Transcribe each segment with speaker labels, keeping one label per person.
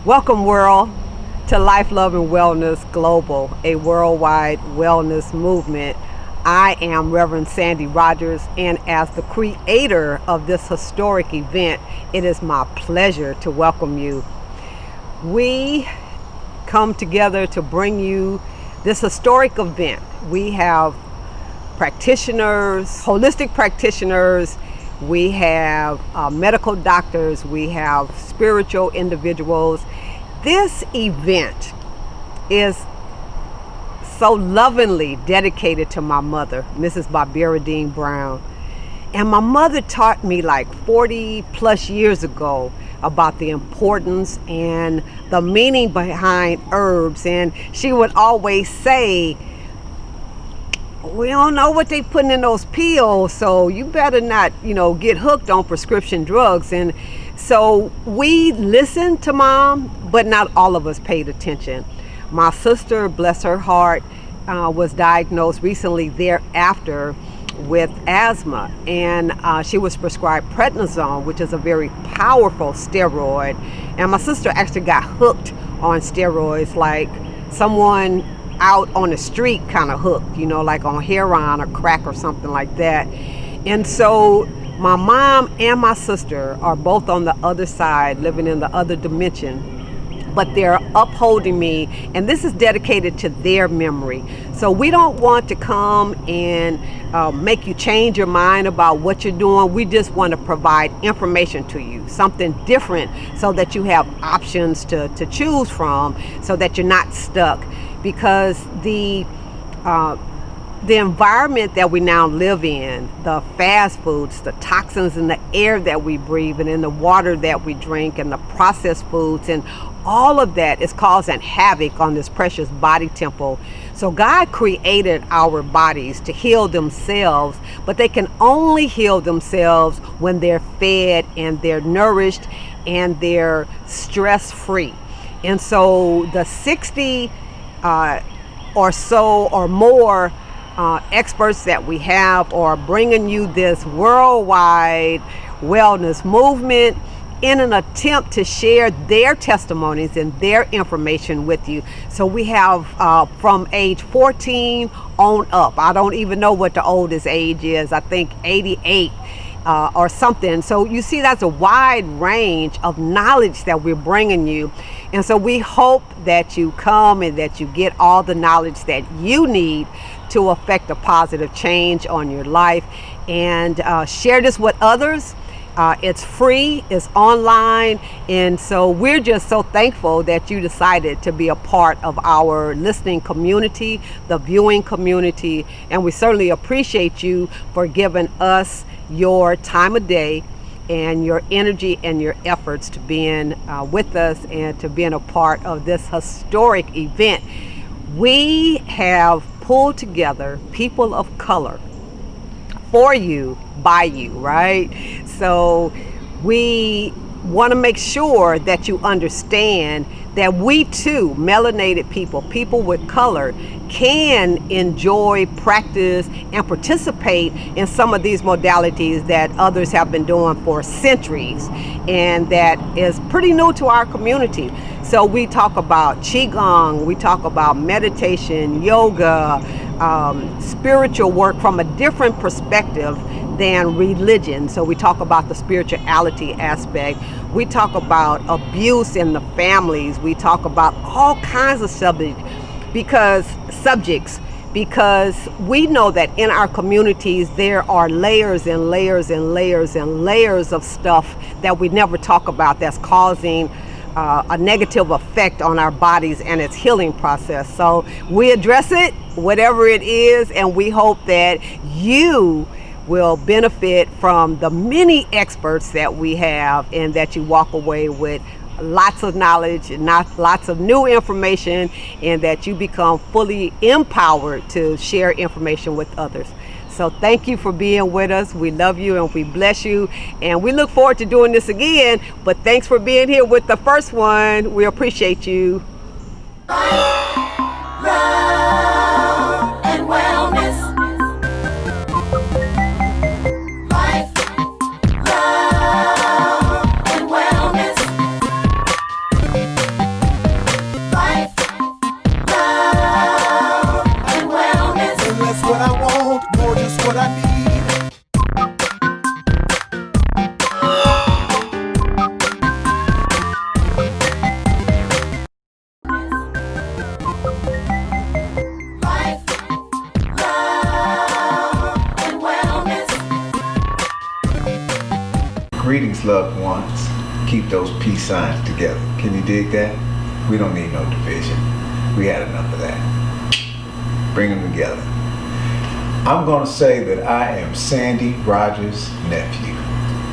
Speaker 1: Welcome, world, to Life, Love, and Wellness Global, a worldwide wellness movement. I am Reverend Sandy Rogers, and as the creator of this historic event, it is my pleasure to welcome you. We come together to bring you this historic event. We have practitioners, holistic practitioners, we have medical doctors, we have spiritual individuals. This event is so lovingly dedicated to my mother, Mrs. Barbara Dean Brown. And my mother taught me like 40 plus years ago about the importance and the meaning behind herbs. And she would always say, we don't know what they putting in those pills, so you better not, get hooked on prescription drugs. And so we listened to Mom, but not all of us paid attention. My sister, bless her heart, was diagnosed recently thereafter with asthma, and she was prescribed prednisone, which is a very powerful steroid. And my sister actually got hooked on steroids like someone out on the street kind of hooked, like on heroin or crack or something like that. And so my mom and my sister are both on the other side, living in the other dimension, but they're upholding me, and this is dedicated to their memory. So we don't want to come and make you change your mind about what you're doing. We just want to provide information to you, something different, so that you have options to choose from, so that you're not stuck. Because the environment that we now live in, the fast foods, the toxins in the air that we breathe and in the water that we drink, and the processed foods, and all of that is causing havoc on this precious body temple. So God created our bodies to heal themselves, but they can only heal themselves when they're fed and they're nourished and they're stress-free. And so the 60 or so or more experts that we have are bringing you this worldwide wellness movement in an attempt to share their testimonies and their information with you. So we have from age 14 on up. I don't even know what the oldest age is. I think 88 or something. So you see, that's a wide range of knowledge that we're bringing you. And so we hope that you come and that you get all the knowledge that you need to affect a positive change on your life, and share this with others. It's free, it's online, and so we're just so thankful that you decided to be a part of our listening community, the viewing community, and we certainly appreciate you for giving us your time of day and your energy and your efforts to being with us and to being a part of this historic event. We have pulled together people of color for you, by you, right? So we want to make sure that you understand that we too, melanated people with color, can enjoy, practice, and participate in some of these modalities that others have been doing for centuries, and that is pretty new to our community. So we talk about Qigong, we talk about meditation, yoga, spiritual work from a different perspective than religion. So we talk about the spirituality aspect. We talk about abuse in the families. We talk about all kinds of subjects because we know that in our communities there are layers and layers and layers and layers of stuff that we never talk about that's causing a negative effect on our bodies and its healing process. So we address it, whatever it is, and we hope that you will benefit from the many experts that we have, and that you walk away with lots of knowledge and lots of new information, and that you become fully empowered to share information with others. So thank you for being with us. We love you and we bless you, and we look forward to doing this again. But thanks for being here with the first one. We appreciate you.
Speaker 2: Love and wellness. Life, love and wellness.
Speaker 3: deceased loved ones. Keep those peace signs together. Can you dig that? We don't need no division. We had enough of that. Bring them together. I'm going to say that I am Sandy Rogers' nephew,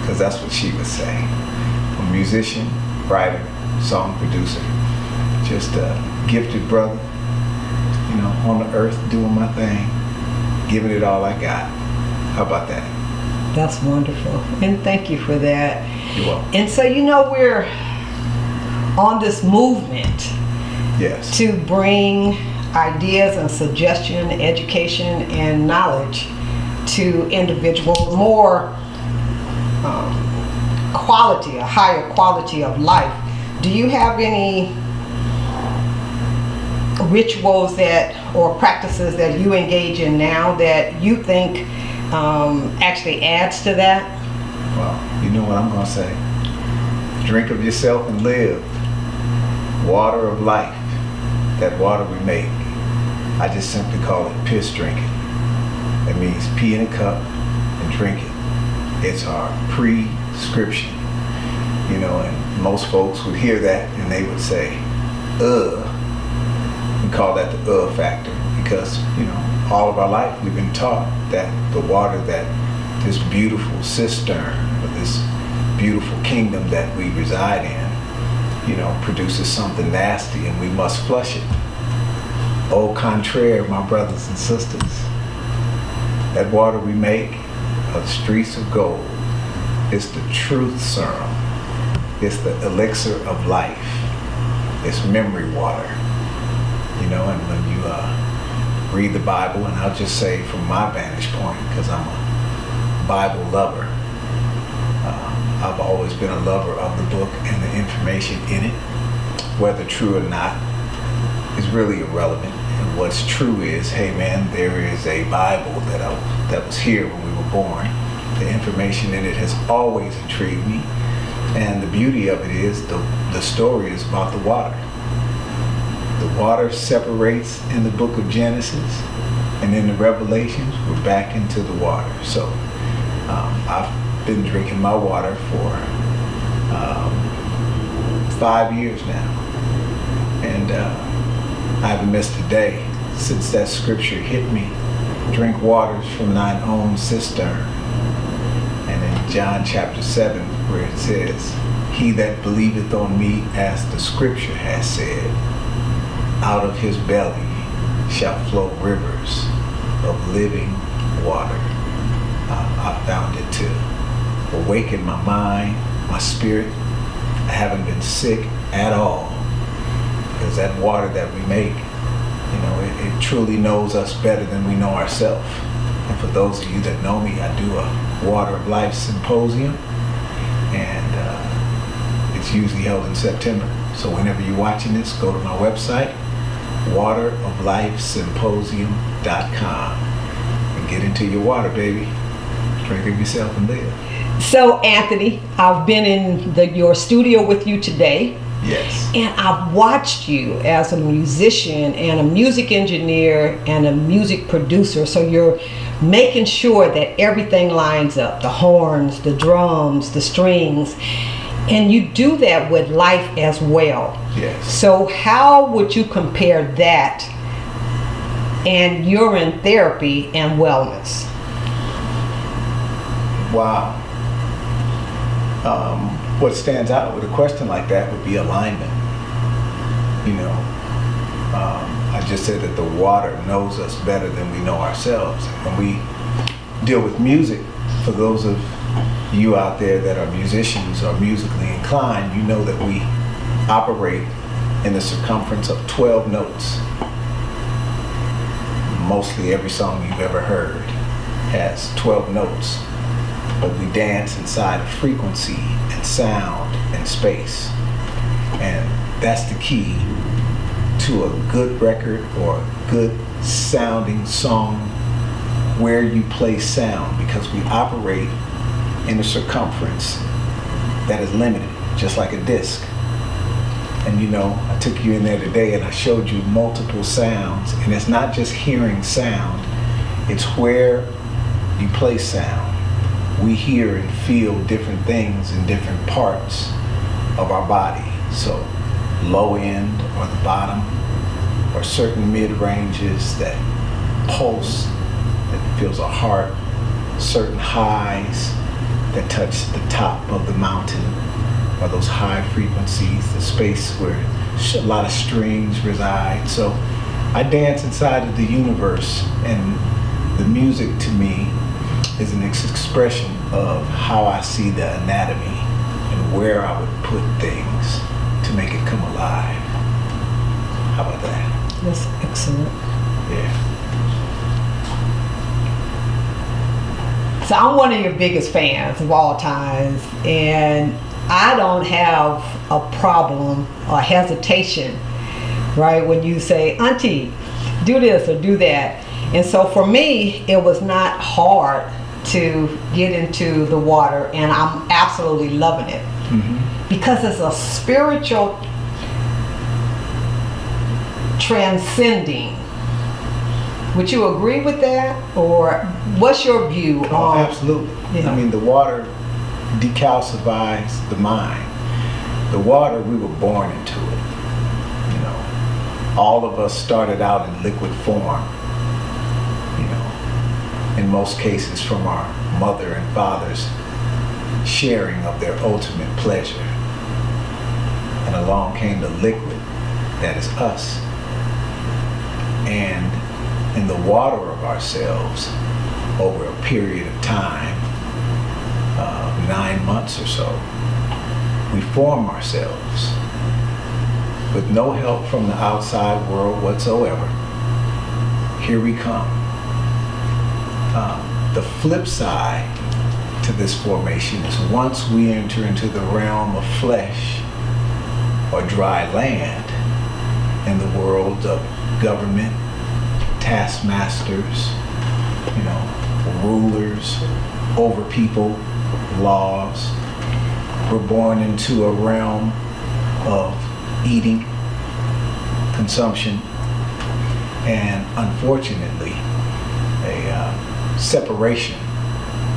Speaker 3: because that's what she would say. A musician, writer, song producer, just a gifted brother, on the earth doing my thing, giving it all I got. How about that?
Speaker 1: That's wonderful. And thank you for that.
Speaker 3: You're welcome.
Speaker 1: And so, we're on this movement
Speaker 3: Yes.
Speaker 1: to bring ideas and suggestion, education, and knowledge to individuals, more quality, a higher quality of life. Do you have any rituals or practices that you engage in now that you think actually adds to that?
Speaker 3: Well, you know what I'm going to say. Drink of yourself and live. Water of life. That water we make. I just simply call it piss drinking. It means pee in a cup and drink it. It's our prescription. And most folks would hear that and they would say, ugh. We call that the factor because, all of our life we've been taught that the water that this beautiful cistern or this beautiful kingdom that we reside in, produces something nasty and we must flush it. Au contraire, my brothers and sisters, that water we make of the streets of gold is the truth serum. It's the elixir of life. It's memory water. And when you read the Bible, and I'll just say from my vantage point, because I'm a Bible lover, I've always been a lover of the book and the information in it. Whether true or not is really irrelevant. And what's true is, hey man, there is a Bible that was here when we were born. The information in it has always intrigued me. And the beauty of it is the story is about the water. The water separates in the book of Genesis, and in the Revelations, we're back into the water. So I've been drinking my water for 5 years now, and I haven't missed a day since that scripture hit me. Drink waters from thine own cistern. And in John chapter 7, where it says, he that believeth on me, as the scripture has said, out of his belly shall flow rivers of living water. I found it to awaken my mind, my spirit. I haven't been sick at all, because that water that we make, it truly knows us better than we know ourselves. And for those of you that know me, I do a Water of Life symposium, and it's usually held in September. So whenever you're watching this, go to my website, wateroflifesymposium.com, and get into your water, baby. Drink of yourself and live.
Speaker 1: So Anthony, I've been in your studio with you today.
Speaker 3: Yes.
Speaker 1: And I've watched you as a musician and a music engineer and a music producer. So you're making sure that everything lines up, the horns, the drums, the strings. And you do that with life as well.
Speaker 3: Yes.
Speaker 1: So how would you compare that and urine therapy and wellness?
Speaker 3: Wow. What stands out with a question like that would be alignment. I just said that the water knows us better than we know ourselves. When we deal with music, for those of you out there that are musicians or musically inclined, you know that we operate in the circumference of 12 notes. Mostly every song you've ever heard has 12 notes, but we dance inside of frequency and sound and space. And that's the key to a good record or a good sounding song, where you play sound, because we operate in a circumference that is limited, just like a disc. And I took you in there today and I showed you multiple sounds, and it's not just hearing sound, it's where you play sound, we hear and feel different things in different parts of our body. So low end or the bottom, or certain mid-ranges that pulse, that feels a heart, certain highs that touch the top of the mountain, or those high frequencies, the space where a lot of strings reside. So I dance inside of the universe, and the music to me is an expression of how I see the anatomy and where I would put things to make it come alive. How about that?
Speaker 1: That's excellent.
Speaker 3: Yeah.
Speaker 1: So I'm one of your biggest fans of all times, and I don't have a problem or hesitation, right, when you say, Auntie, do this or do that. And so for me, it was not hard to get into the water, and I'm absolutely loving it.
Speaker 3: Mm-hmm.
Speaker 1: Because it's a spiritual transcending. Would you agree with that? Or what's your view
Speaker 3: Oh,
Speaker 1: on?
Speaker 3: absolutely.
Speaker 1: Yeah.
Speaker 3: I mean, the water decalcifies the mind. The water, we were born into it. You know, all of us started out in liquid form. You know, in most cases from our mother and fathers sharing of their ultimate pleasure. And along came the liquid that is us. And in the water of ourselves, over a period of time, 9 months or so, we form ourselves with no help from the outside world whatsoever. Here we come. The flip side to this formation is once we enter into the realm of flesh or dry land in the world of government, taskmasters, you know, rulers over people, laws. We're born into a realm of eating, consumption, and unfortunately, a separation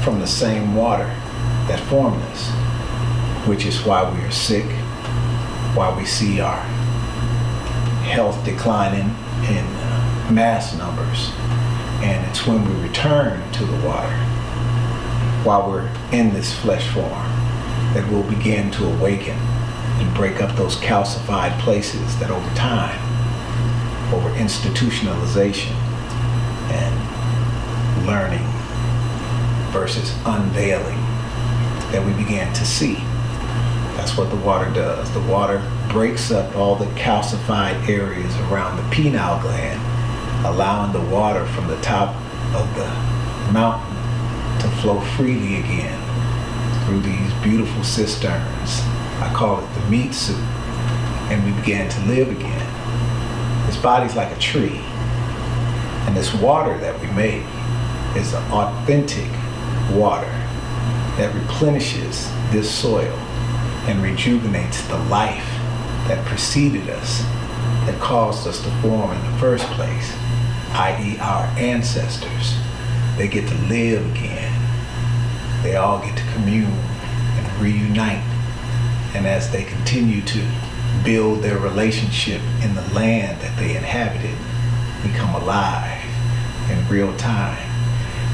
Speaker 3: from the same water that formed us, which is why we are sick, why we see our health declining in mass numbers. And it's when we return to the water, while we're in this flesh form, that we'll begin to awaken and break up those calcified places that over time, over institutionalization and learning versus unveiling, that we began to see. That's what the water does. The water breaks up all the calcified areas around the pineal gland, allowing the water from the top of the mountain to flow freely again through these beautiful cisterns. I call it the meat suit. And we began to live again. This body's like a tree. And this water that we make is an authentic water that replenishes this soil and rejuvenates the life that preceded us, that caused us to form in the first place, i.e. our ancestors. They get to live again. They all get to commune and reunite. And as they continue to build their relationship in the land that they inhabited, become alive in real time.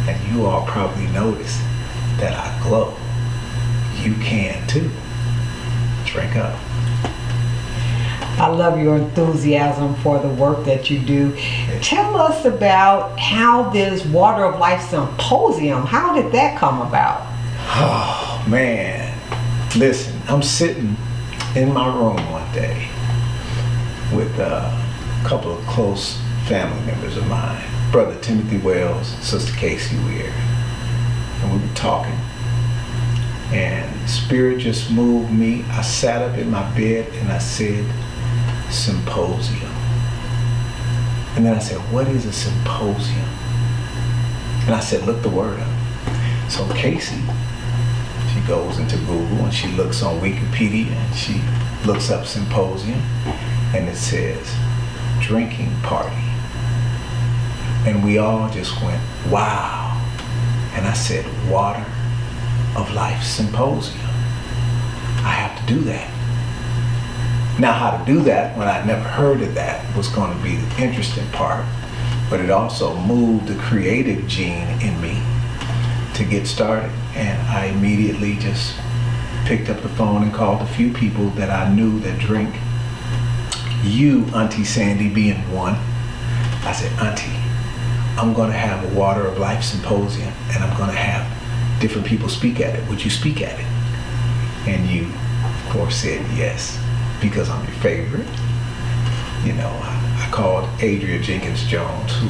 Speaker 3: And you all probably notice that I glow. You can too. Drink up.
Speaker 1: I love your enthusiasm for the work that you do. Tell us about how this Water of Life Symposium, how did that come about?
Speaker 3: Oh, man. Listen, I'm sitting in my room one day with a couple of close family members of mine, Brother Timothy Wells, Sister Casey Weir. And we were talking. And Spirit just moved me. I sat up in my bed and I said, symposium. And then I said, what is a symposium? And I said, look the word up. So Casey, she goes into Google and she looks on Wikipedia and she looks up symposium and it says drinking party. And we all just went, wow. And I said, water of Life Symposium. I have to do that. Now, how to do that when I'd never heard of that was going to be the interesting part, but it also moved the creative gene in me to get started. And I immediately just picked up the phone and called a few people that I knew that drink. You, Auntie Sandy, being one. I said, Auntie, I'm going to have a Water of Life Symposium, and I'm going to have different people speak at it. Would you speak at it? And you, of course, said yes, because I'm your favorite. You know, I called Adria Jenkins Jones, who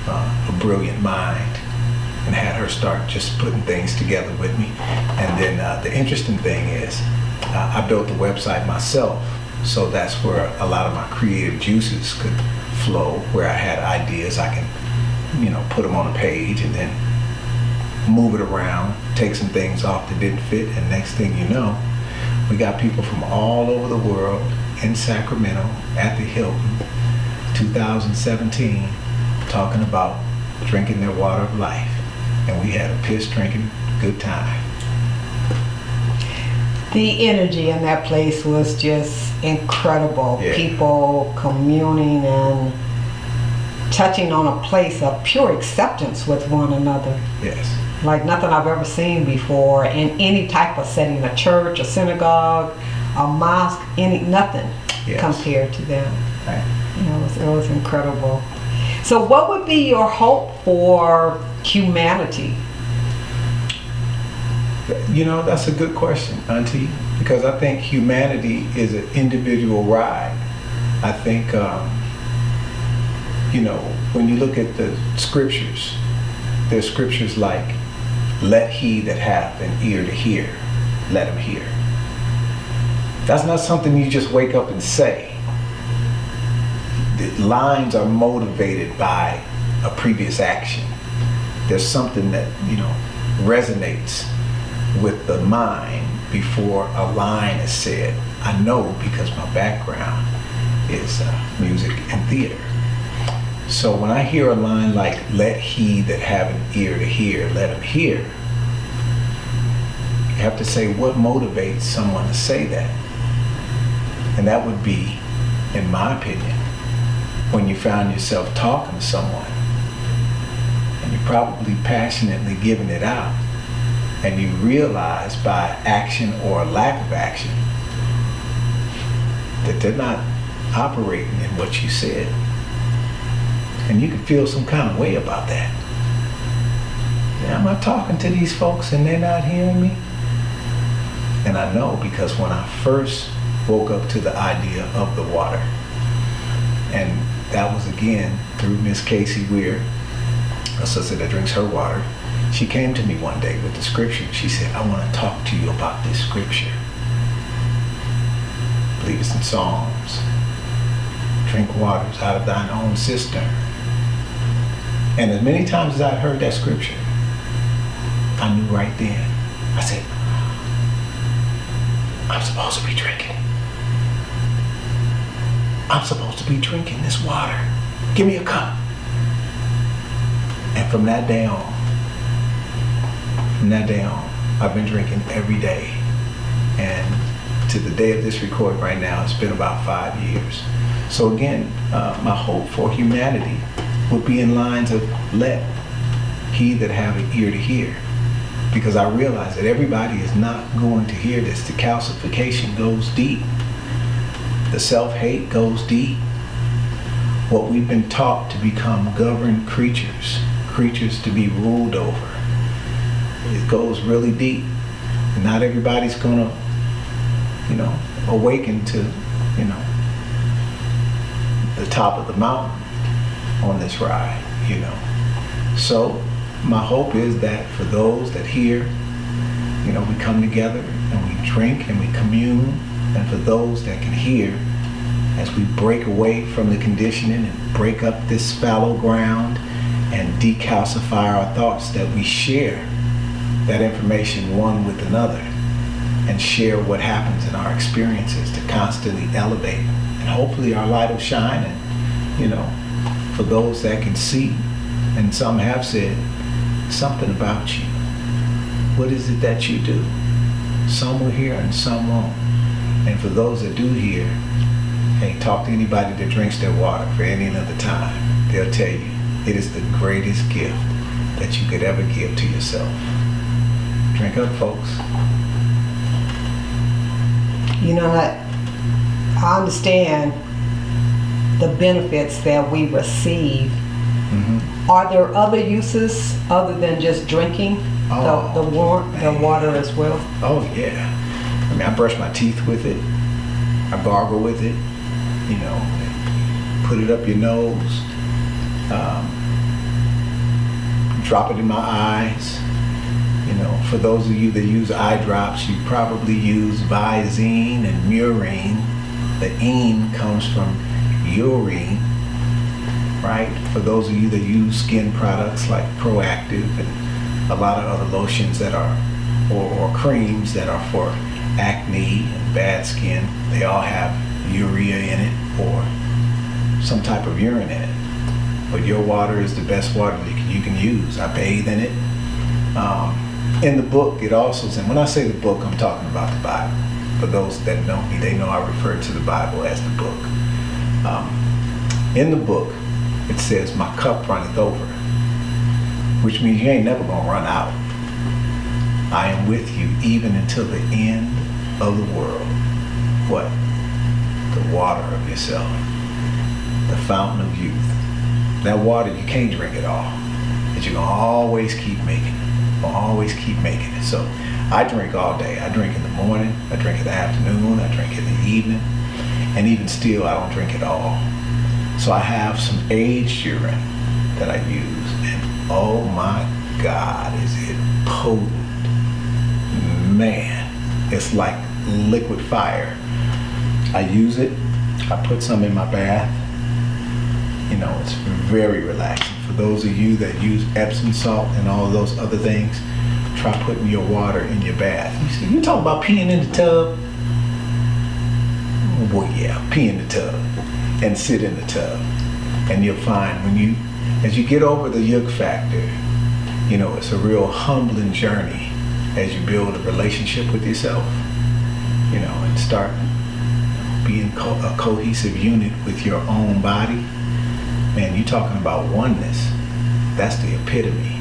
Speaker 3: a brilliant mind, and had her start just putting things together with me. And then the interesting thing is, I built the website myself, so that's where a lot of my creative juices could flow, where I had ideas, I can, you know, put them on a page and then move it around, take some things off that didn't fit, and next thing you know, we got people from all over the world in Sacramento at the Hilton, 2017, talking about drinking their water of life. And we had a piss drinking good time.
Speaker 1: The energy in that place was just incredible.
Speaker 3: Yeah.
Speaker 1: People communing and touching on a place of pure acceptance with one another.
Speaker 3: Yes.
Speaker 1: Like nothing I've ever seen before in any type of setting, a church, a synagogue, a mosque, nothing
Speaker 3: Yes.
Speaker 1: compared to them.
Speaker 3: Right.
Speaker 1: It was incredible. So what would be your hope for humanity?
Speaker 3: You know, that's a good question, Auntie, because I think humanity is an individual ride. I think, you know, when you look at the scriptures, there's scriptures like, let he that hath an ear to hear, let him hear. That's not something you just wake up and say. The lines are motivated by a previous action. There's something that, you know, resonates with the mind before a line is said. I know because my background is music and theater. So when I hear a line like, let he that have an ear to hear, let him hear, you have to say what motivates someone to say that. And that would be, in my opinion, when you found yourself talking to someone and you're probably passionately giving it out, and you realize by action or lack of action that they're not operating in what you said. And you can feel some kind of way about that. Now, am I talking to these folks and they're not hearing me? And I know because when I first woke up to the idea of the water, and that was again through Miss Casey Weir, a sister that drinks her water. She came to me one day with the scripture. She said, I want to talk to you about this scripture. I believe it's in Psalms. Drink waters out of thine own cistern. And as many times as I heard that scripture, I knew right then. I said, I'm supposed to be drinking it. I'm supposed to be drinking this water. Give me a cup. And from that day on, I've been drinking every day. And to the day of this recording right now, it's been about 5 years. So again, my hope for humanity would be in lines of let he that have an ear to hear. Because I realize that everybody is not going to hear this. The calcification goes deep. The self-hate goes deep. What we've been taught to become governed creatures to be ruled over, it goes really deep. And not everybody's gonna, awaken to, the top of the mountain on this ride, So my hope is that for those that hear, we come together and we drink and we commune, and for those that can hear, as we break away from the conditioning and break up this fallow ground and decalcify our thoughts, that we share that information one with another and share what happens in our experiences to constantly elevate. And hopefully our light will shine, and, for those that can see, and some have said, something about you What is it that you do? Some will hear and some won't. And for those that do hear, hey, talk to anybody that drinks their water for any other time. They'll tell you it is the greatest gift that you could ever give to yourself. Drink up, folks.
Speaker 1: You know what? I understand the benefits that we receive.
Speaker 3: Mm-hmm.
Speaker 1: Are there other uses other than just drinking the water as well?
Speaker 3: Oh yeah. I mean, I brush my teeth with it. I gargle with it. You know, put it up your nose. Drop it in my eyes. You know, for those of you that use eye drops, you probably use Visine and Murine. The "ine" comes from urine, right? For those of you that use skin products like Proactive and a lot of other lotions that are, or creams that are for acne and bad skin, they all have urea in it or some type of urine in it. But your water is the best water you can use. I bathe in it. In the book, it also says, when I say the book, I'm talking about the Bible. For those that know me, they know I refer to the Bible as the book. In the book, it says, my cup runneth over, which means you ain't never gonna run out. I am with you even until the end of the world. What? The water of yourself, the fountain of youth. That water, you can't drink it all, but you're gonna always keep making it. Always keep making it. So I drink all day. I drink in the morning, I drink in the afternoon, I drink in the evening, and even still I don't drink it all. So I have some aged urine that I use, and oh my God, is it potent. Man, it's like liquid fire. I use it, I put some in my bath. You know, it's very relaxing. For those of you that use Epsom salt and all of those other things, try putting your water in your bath. You see, you talk about peeing in the tub? Well, yeah, pee in the tub and sit in the tub. And you'll find as you get over the yuck factor, you know, it's a real humbling journey as you build a relationship with yourself, you know, and start being a cohesive unit with your own body. Man, you're talking about oneness. That's the epitome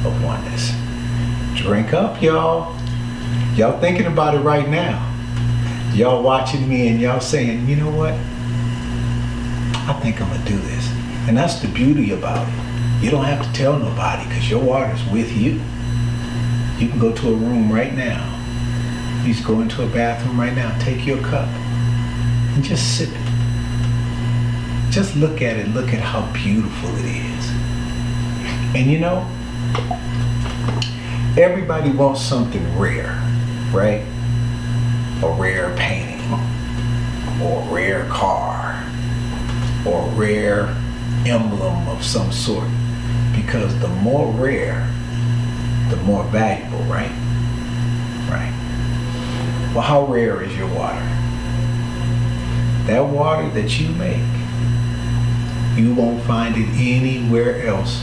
Speaker 3: of oneness. Drink up, y'all. Y'all thinking about it right now. Y'all watching me and y'all saying, you know what? I think I'm gonna do this. And that's the beauty about it. You don't have to tell nobody because your water's with you. You can go to a room right now. You just go into a bathroom right now, take your cup and just sip it. Just look at it, look at how beautiful it is. And you know, everybody wants something rare, right? A rare painting, or a rare car, or a rare emblem of some sort. Because the more rare, the more valuable, right? Right. Well, how rare is your water? That water that you make, you won't find it anywhere else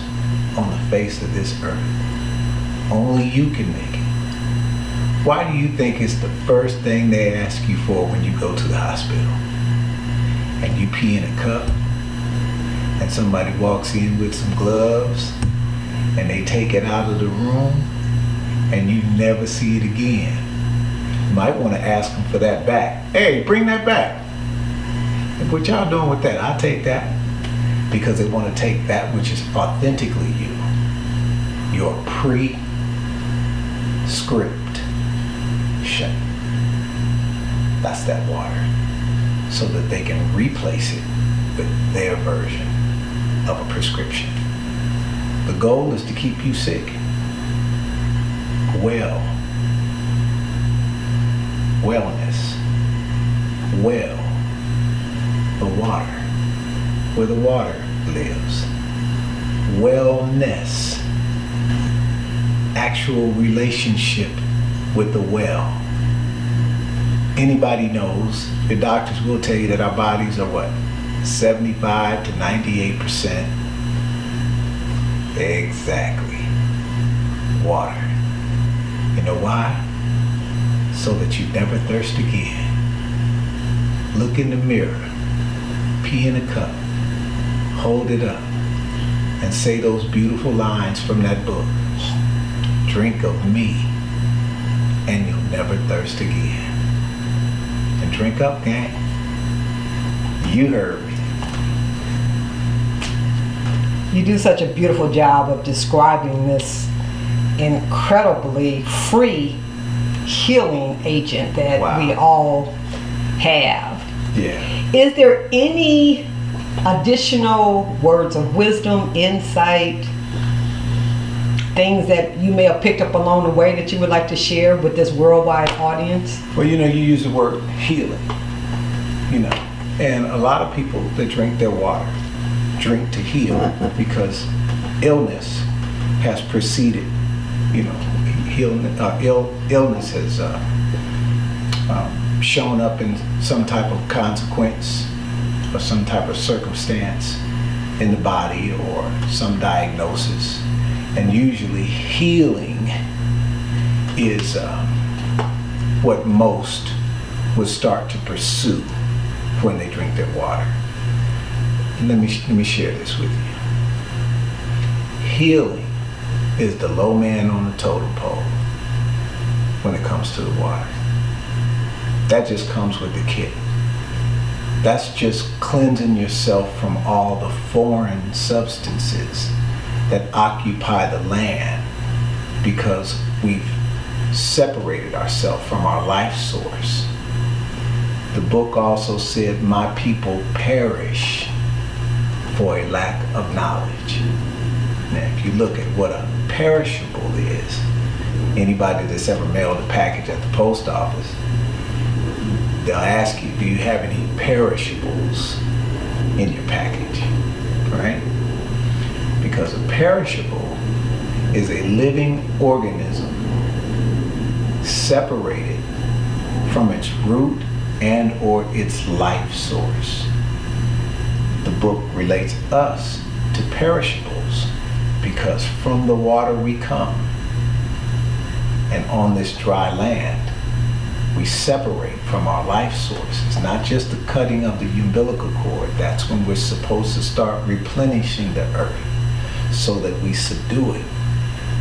Speaker 3: on the face of this earth. Only you can make it. Why do you think it's the first thing they ask you for when you go to the hospital? And you pee in a cup, and somebody walks in with some gloves, and they take it out of the room, and you never see it again. You might want to ask them for that back. Hey, bring that back. And what y'all doing with that? I'll take that. Because they want to take that which is authentically you, your pre-script shit. That's that water. So that they can replace it with their version of a prescription. The goal is to keep you sick. Well. Wellness. Well. The water. Where the water lives. Wellness. Actual relationship with the well. Anybody knows, the doctors will tell you that our bodies are what? 75 to 98%. Exactly. Water. You know why? So that you never thirst again. Look in the mirror, pee in a cup, hold it up, and say those beautiful lines from that book. Drink of me, and you'll never thirst again. And drink up, gang. You heard me.
Speaker 4: You do such a beautiful job of describing this incredibly free healing agent that
Speaker 3: Wow.
Speaker 4: we all have.
Speaker 3: Yeah.
Speaker 4: Is there any additional words of wisdom, insight, things that you may have picked up along the way that you would like to share with this worldwide audience?
Speaker 3: Well, you use the word healing, and a lot of people that drink their water drink to heal because illness has preceded, illness has shown up in some type of consequence or some type of circumstance in the body or some diagnosis. And usually healing is what most would start to pursue when they drink their water. Let me share this with you. Healing is the low man on the totem pole when it comes to the water. That just comes with the kit. That's just cleansing yourself from all the foreign substances that occupy the land because we've separated ourselves from our life source. The book also said, my people perish for a lack of knowledge. Now, if you look at what a perishable is, anybody that's ever mailed a package at the post office, they'll ask you, do you have any perishables in your package, right? Because a perishable is a living organism separated from its root and or its life source. The book relates us to perishables because from the water we come, and on this dry land we separate from our life source. It's not just the cutting of the umbilical cord. That's when we're supposed to start replenishing the earth so that we subdue it.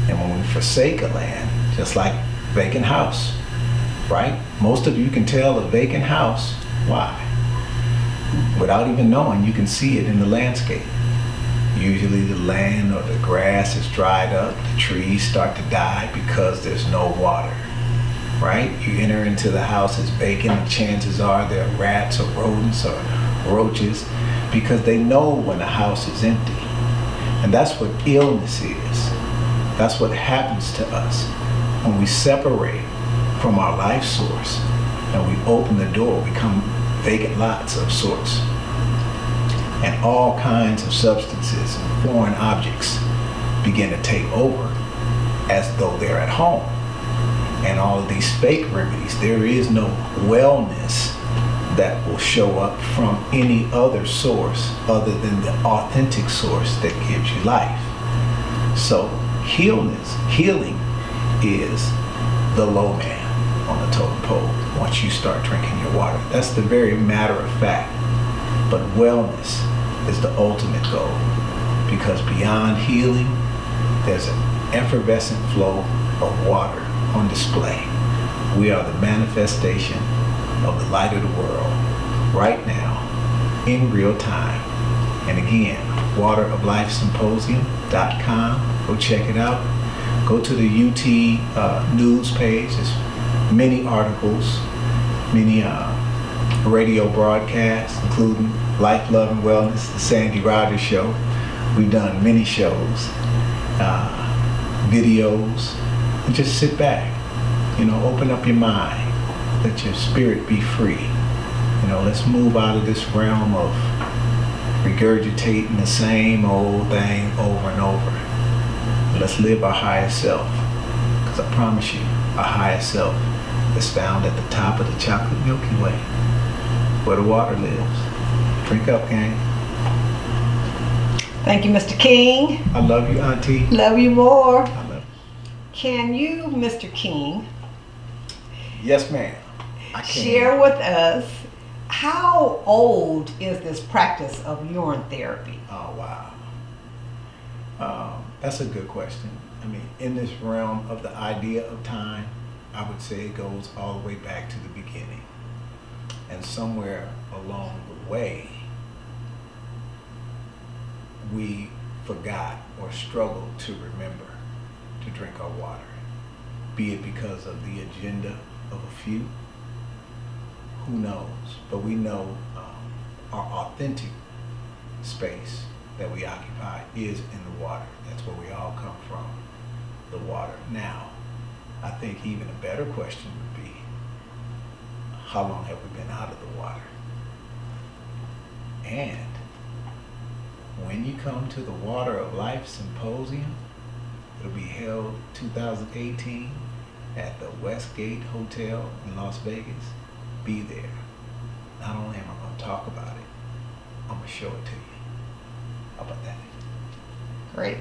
Speaker 3: And when we forsake a land, just like vacant house, right? Most of you can tell a vacant house. Why? Without even knowing, you can see it in the landscape. Usually the land or the grass is dried up, the trees start to die because there's no water, right? You enter into the house, it's vacant, and chances are there are rats or rodents or roaches because they know when a house is empty. And that's what illness is. That's what happens to us when we separate from our life source and we open the door, we become vacant lots of sorts. And all kinds of substances and foreign objects begin to take over as though they're at home. And all of these fake remedies, there is no wellness that will show up from any other source other than the authentic source that gives you life. So healing is the low man on the totem pole once you start drinking your water. That's the very matter of fact. But wellness is the ultimate goal because beyond healing, there's an effervescent flow of water on display. We are the manifestation of the light of the world right now in real time. And again, wateroflifesymposium.com. Go check it out. Go to the UT news page. There's many articles, many radio broadcasts, including Life, Love, and Wellness, the Sandy Rogers Show. We've done many shows, videos, and just sit back, open up your mind, let your spirit be free. Let's move out of this realm of regurgitating the same old thing over and over. Let's live our higher self, because I promise you, our higher self is found at the top of the chocolate Milky Way, where the water lives. Drink up, gang.
Speaker 4: Thank you, Mr. King.
Speaker 3: I love you, Auntie.
Speaker 4: Love you more.
Speaker 3: I love you.
Speaker 4: Can you, Mr. King,
Speaker 3: Yes, ma'am. I can.
Speaker 4: share with us how old is this practice of urine therapy?
Speaker 3: Oh, wow. That's a good question. I mean, in this realm of the idea of time, I would say it goes all the way back to the beginning. And somewhere along the way, we forgot or struggled to remember to drink our water, be it because of the agenda of a few, who knows? But we know our authentic space that we occupy is in the water. That's where we all come from, the water. Now, I think even a better question would be, how long have we been out of the water? And when you come to the Water of Life Symposium, it'll be held 2018 at the Westgate Hotel in Las Vegas. Be there. Not only am I going to talk about it, I'm going to show it to you. How about that?
Speaker 4: Great.